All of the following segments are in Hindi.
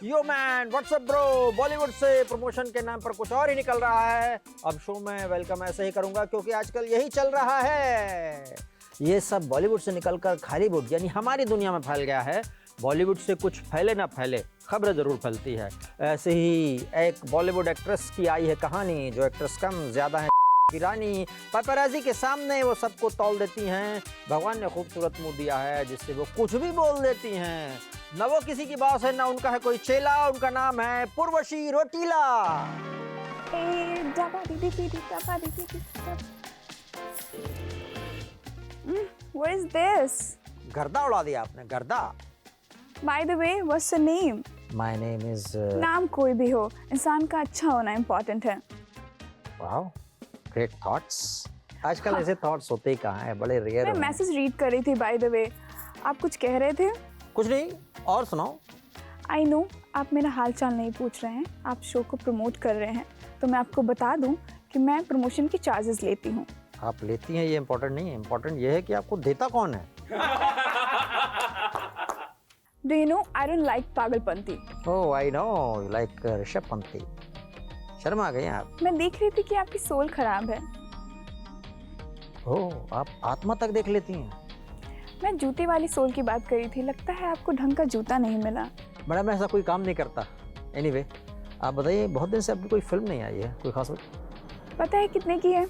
Yo man WhatsApp bro, Bollywood से प्रमोशन के नाम पर कुछ और ही निकल रहा है। अब शो में वेलकम ऐसे ही करूंगा क्योंकि आजकल यही चल रहा है। ये सब बॉलीवुड से निकलकर खालीवुड यानी हमारी दुनिया में फैल गया है। बॉलीवुड से कुछ फैले ना फैले, खबरें जरूर फैलती है। ऐसे ही एक बॉलीवुड एक्ट्रेस की आई है कहानी, जो एक्ट्रेस कम ज्यादा है की रानी। पेपराजी के सामने वो सबको तौल देती हैं। भगवान ने खूबसूरत मुंह दिया है जिससे वो कुछ भी बोल देती हैं। न वो किसी की बॉस है, न उनका है कोई चेला। उनका नाम है पूर्वशी रोटीला। What is this? गर्दा उड़ा दिया आपने, गर्दा। By the way, what's your name? My name is नाम कोई भी हो, इंसान का अच्छा होना इम्पोर्टेंट है। wow, great thoughts। आजकल ऐसे थॉट्स होते ही कहाँ हैं, बड़े रेयर। मैं मैसेज रीड कर रही थी by the way। आप कुछ कह रहे थे? कुछ नहीं, और सुनाओ। I know, आप मेरा हाल चाल नहीं पूछ रहे हैं, आप शो को प्रमोट कर रहे हैं, तो मैं आपको बता दूं कि मैं प्रमोशन के चार्जेस लेती हूँ। आप लेती हैं ये इम्पोर्टेंट नहीं है, इम्पोर्टेंट ये है कि आपको देता कौन है। Do you know, I don't like पागलपंती। Oh, I know, you like Rishabh पंथी। शर्म आ गई आप। मैं देख रही थी कि आपकी सोल खराब है। ओह, आप आत्मा तक देख लेती हैं। मैं जूते वाली सोल की बात करी थी, लगता है आपको ढंग का जूता नहीं मिला। बड़ा मैं ऐसा कोई काम नहीं करता। एनीवे, आप बताइए, बहुत दिन से आपकी कोई फिल्म नहीं आई है, कोई खास वजह? पता है कितने की है?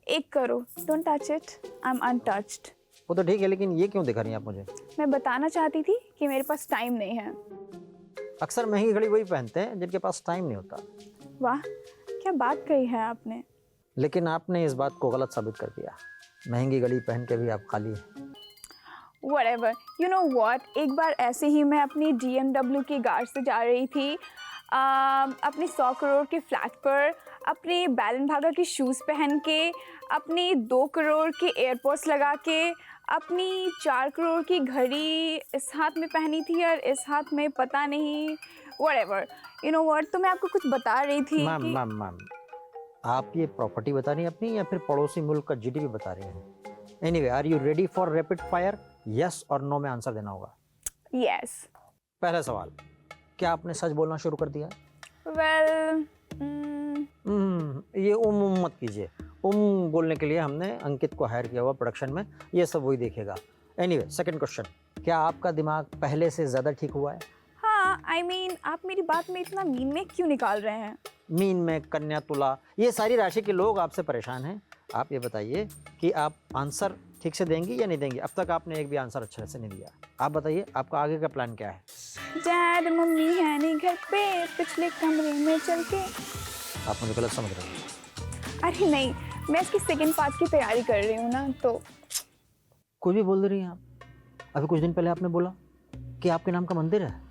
1 crore. Don't touch it, I am untouched. वो तो ठीक है, लेकिन ये क्यों दिखा रही हैं आप मुझे? मैं बताना चाहती थी कि मेरे पास टाइम नहीं है। अक्सर महंगी घड़ी वही पहनते हैं जिनके पास टाइम नहीं होता। वाह, क्या बात कही है आपने। लेकिन आपने इस बात को गलत साबित कर दिया। महंगी घड़ी पहन के भी आप खाली हैं। Whatever, you know what? एक बार ऐसे ही मैं अपनी DMW की गाड़ से जा रही थी अपने 100 करोड़ के फ्लैट पर, अपने बैलन भागा के शूज़ पहन के, अपनी 2 करोड़ के एयरपोर्ट्स लगा के, अपनी 4 करोड़ की घड़ी इस हाथ में पहनी थी और इस हाथ में पता नहीं whatever, you know what? तो मैं आपको कुछ बता रही थी कि मैम, आप ये प्रॉपर्टी बता रही हैं अपनी या फिर पड़ोसी मुल्क का GDP बता रही हैं? Anyway, are you ready for rapid fire? Yes और नो में आंसर देना होगा। yes, पहला सवाल, क्या आपने सच बोलना शुरू कर दिया? well, ये मत कीजिए। बोलने के लिए हमने अंकित को हायर किया हुआ प्रोडक्शन में, ये सब वही देखेगा। एनीवे, सेकंड क्वेश्चन, क्या आपका दिमाग पहले से ज़्यादा ठीक हुआ है? हाँ, I mean, आप मेरी बात में इतना मीन में क्यों निकाल रहे हैं? मीन में कन्या, तुला, ये सारी राशि के लोग आपसे परेशान हैं। आप ये बताइए कि आप आंसर ठीक से देंगी या नहीं देंगी? अब तक आपने एक भी आंसर अच्छे से नहीं दिया। आप बताइए, आपका आगे का प्लान क्या है? डैड मम्मी है नहीं घर पे, पिछले कमरे में चल के। आप मुझे गलत समझ रहे हैं। अरे नहीं, मैं इसकी सेकंड पार्ट की तैयारी कर रही हूँ ना, तो कुछ भी बोल रही हैं आप। अभी कुछ दिन पहले आपने बोला कि आपके नाम का मंदिर है,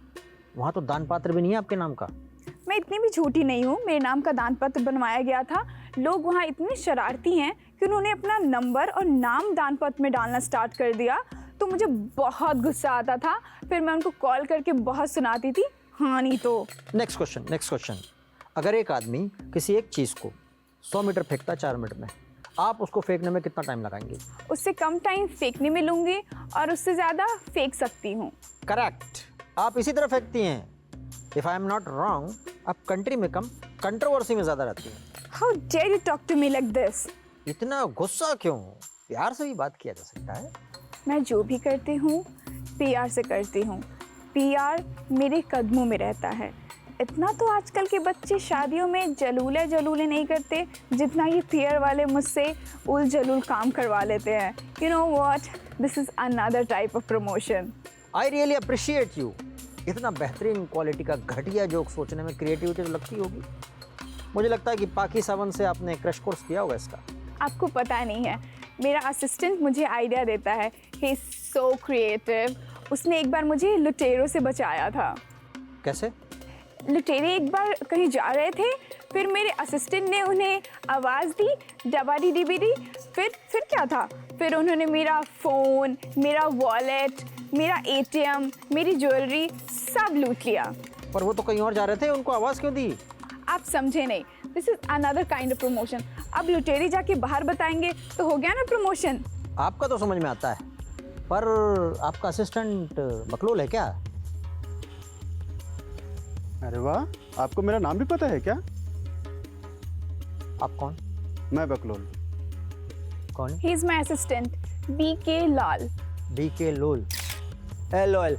वहाँ तो दान पात्र भी नहीं है आपके नाम का। मैं इतनी भी झूठी नहीं हूँ। मेरे नाम का दान पत्र बनवाया गया था। लोग वहाँ इतने शरारती हैं कि उन्होंने अपना नंबर और नाम दान पत्र में डालना स्टार्ट कर दिया, तो मुझे बहुत गुस्सा आता था। फिर मैं उनको कॉल करके बहुत सुनाती थी। हाँ नहीं तो। नेक्स्ट क्वेश्चन, अगर एक आदमी किसी एक चीज़ को 100 मीटर फेंकता है 4 मिनट में, आप उसको फेंकने में कितना टाइम लगाएंगे? उससे कम टाइम फेंकने में लूँगी और उससे ज़्यादा फेंक सकती हूँ। करेक्ट, आप इसी तरह फेंकती हैं। If I am not wrong, आप कंट्री में कम, कंट्रोवर्सी में ज़्यादा रहती हैं। How dare you talk to me like this? इतना गुस्सा क्यों? प्यार से भी बात किया जा सकता है। मैं जो भी करती हूँ PR से करती हूँ। PR मेरे कदमों में रहता है। इतना तो आजकल के बच्चे शादियों में जलूले नहीं करते जितना ये PR वाले मुझसे उल जलूल काम करवा लेते हैं। You know what? This is another type of promotion. I really appreciate you. इतना बेहतरीन क्वालिटी का घटिया जोक सोचने में क्रिएटिविटी तो लगती होगी। मुझे लगता है कि पाकी सावन से आपने क्रैश कोर्स किया होगा इसका। आपको पता नहीं है, मेरा असिस्टेंट मुझे आइडिया देता है। He is so creative. उसने एक बार मुझे लुटेरों से बचाया था। कैसे? लुटेरे एक बार कहीं जा रहे थे, फिर मेरे असिस्टेंट ने उन्हें आवाज़ दी, डबाडी डिबिडी। फिर क्या था? फिर उन्होंने मेरा फ़ोन, मेरा वॉलेट, मेरा ATM, मेरी ज्वेलरी सब लूट लिया। पर वो तो कहीं और जा रहे थे, उनको आवाज़ क्यों दी? आप समझे नहीं। This is another kind of promotion. अब लुटेरे जाके बाहर बताएंगे तो हो गया ना प्रमोशन। आपका तो समझ में आता है, पर आपका असिस्टेंट बकलोल है क्या? अरे वाह, आपको मेरा नाम भी पता है क्या? आप कौन? मैं बकलोल। कौन? He is my assistant BK Lal. BK lol. LOL।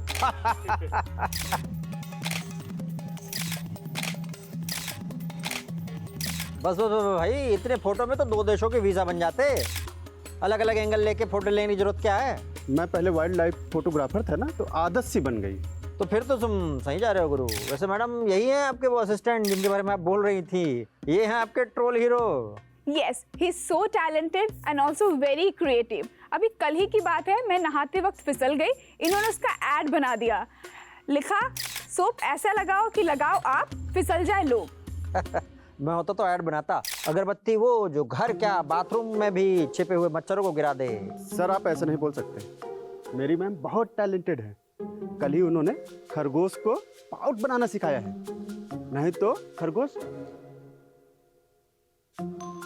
बस भाई, इतने फोटो में तो 2 देशों के वीजा बन जाते। अलग अलग एंगल लेके फोटो लेने की जरूरत क्या है? मैं पहले वाइल्ड लाइफ फोटोग्राफर था ना, तो आदत सी बन गई। तो फिर तो तुम सही जा रहे हो गुरु। वैसे मैडम, यही है आपके वो असिस्टेंट जिनके बारे में आप बोल रही थी? ये हैं आपके troll hero? Yes, he's so talented and also very creative. अभी कल ही की बात है, मैं नहाते वक्त फिसल गई, इन्होंने उसका ऐड बना दिया। लिखा, सोप ऐसा लगाओ कि लगाओ आप, फिसल जाए लोग। मैं होता तो ऐड बनाता। अगरबत्ती वो जो घर क्या बाथरूम में भी छिपे हुए मच्छरों को गिरा दे। सर, आप ऐसा नहीं बोल सकते। मेरी मैम बहुत टैलेंटेड है। कल ही उन्होंने खरगोश को पाउट बनाना सिखाया है। नहीं तो खरगोश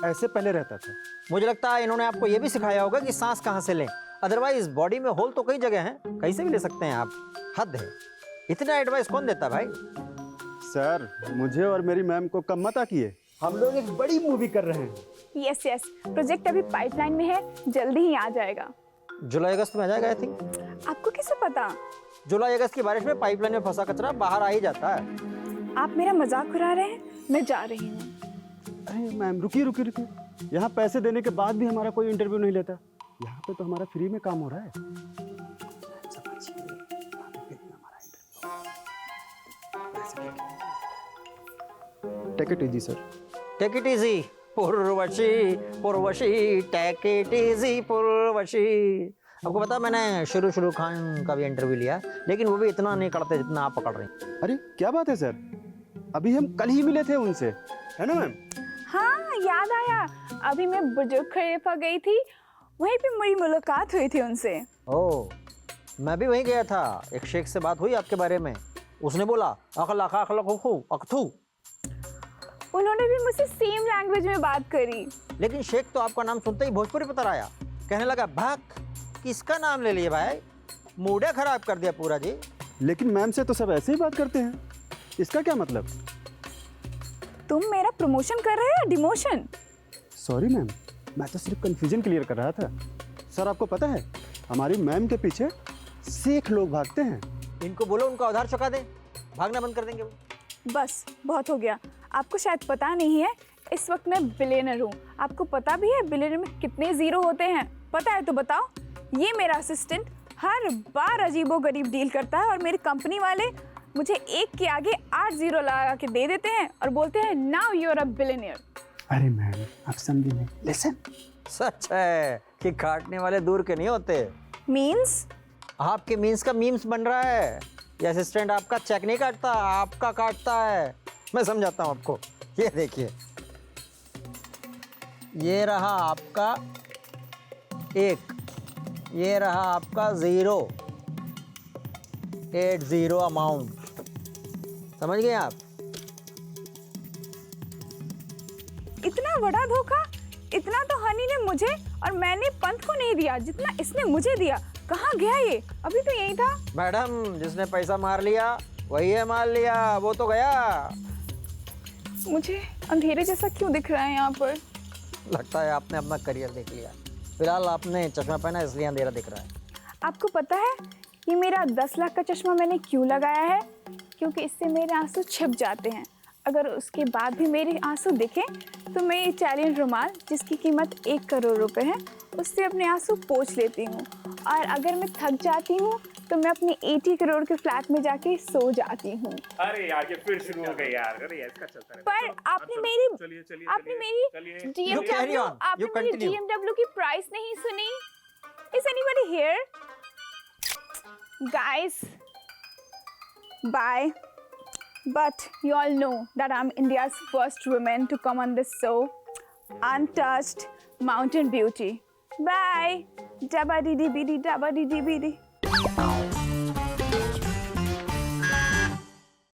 ऐसे पहले रहता था। मुझे लगता है इन्होंने आपको ये भी सिखाया होगा कि सांस कहाँ से लें। अदरवाइज बॉडी में होल तो कई जगह हैं, कहीं से भी ले सकते हैं आप। हद है, इतना एडवाइस कौन देता भाई? सर, मुझे और मेरी मैम को कम मत आकिए। हम लोग एक बड़ी मूवी कर रहे हैं। Yes, yes, प्रोजेक्ट अभी पाइपलाइन में है, जल्दी ही आ जाएगा। जुलाई अगस्त में आ जाएगा आई थिंक। आपको कैसे पता? जुलाई अगस्त की बारिश में पाइपलाइन में फंसा कचरा बाहर आ ही जाता है। आप मेरा मजाक उड़ा रहे हैं? मैं जा रही हूँ। अरे मैम, रुकिए। यहाँ पैसे देने के बाद भी हमारा कोई इंटरव्यू नहीं लेता। यहाँ पे तो हमारा फ्री में काम हो रहा है। Take it easy sir. Take it easy Purvashi, take it easy Purvashi. आपको पता है, मैंने शुरू खान का भी इंटरव्यू लिया, लेकिन वो भी इतना नहीं करते जितना आप पकड़ रही। अरे क्या बात है सर, अभी हम कल ही मिले थे उनसे, है ना मैम? हाँ, याद आया। अभी मैं बुर्ज खलीफा गई थी, वहीं पे मेरी मुलाकात हुई थी उनसे। ओह, मैं भी वहीं गया था। एक शेख से बात हुई आपके बारे में। उसने बोला अखथू। उन्होंने भी मुझसे सेम लैंग्वेज में बात करी। लेकिन शेख तो आपका नाम सुनते ही भोजपुरी पता आया। कहने लगा, भाग, किसका नाम ले लिए भाई? मूड खराब कर दिया पूरा जी। लेकिन मैम से तो सब ऐसे ही बात करते हैं, इसका क्या मतलब? तुम मेरा प्रमोशन कर रहे हो या डिमोशन? सॉरी मैम, मैं तो सिर्फ कंफ्यूजन क्लियर कर रहा था। सर, आपको पता है हमारी मैम के पीछे शेख लोग भागते हैं। इनको बोलो उनका उधार चुका दें, भागना बंद कर देंगे वो। बस बहुत हो गया। आपको शायद पता नहीं है, इस वक्त मैं बिलियनर हूँ। आपको पता भी है बिलियनर में कितने जीरो होते हैं? पता है तो बताओ। ये मेरा असिस्टेंट हर बार अजीबोगरीब डील करता है और मेरी कंपनी वाले मुझे एक के आगे 8 जीरो लगा के दे देते हैं और बोलते हैं now you are a billionaire. अरे मैम, आप समझे नहीं। लिसन, सच है कि काटने वाले दूर के नहीं होते। मीन्स? आपके मीन्स का मीम्स बन रहा है। ये असिस्टेंट आपका चेक नहीं काटता, आपका काटता है। मैं समझाता हूँ आपको। ये देखिए, ये रहा आपका 1, ये रहा आपका 0, 80 अमाउंट। समझ गए आप? इतना बड़ा धोखा? इतना तो हनी ने मुझे और मैंने पंत को नहीं दिया जितना इसने मुझे दिया। कहाँ गया ये? अभी तो यही था। मैडम, जिसने पैसा मार लिया वही है मार लिया, वो तो गया। मुझे अंधेरे जैसा क्यों दिख रहा है यहाँ पर? लगता है आपने अपना करियर देख लिया। फिलहाल आपने चश्मा पहना इसलिए अंधेरा दिख रहा है। आपको पता है ये मेरा 10 लाख का चश्मा मैंने क्यों लगाया है? क्योंकि इससे मेरे आंसू छिप जाते हैं। अगर उसके बाद भी मेरे आंसू दिखें तो मैं इटालियन रुमाल जिसकी कीमत 1 करोड़ रुपए है उससे अपने आंसू पोंछ लेती हूँ। और अगर मैं थक जाती हूँ तो मैं अपने 80 करोड़ के फ्लैट में जाके सो जाती हूँ। अरे यार, ये फिर शुरू हो गई यार। अरे इसका चलता रहेगा। पर आपने मेरी You carry on. You continue. DMW की प्राइस नहीं सुनी? Is anybody here? Guys, bye. But you all know that I'm India's first woman to come on this show. Untouched Mountain Beauty. Bye. Dabba dee dee bee dee dabba dee dee bee dee.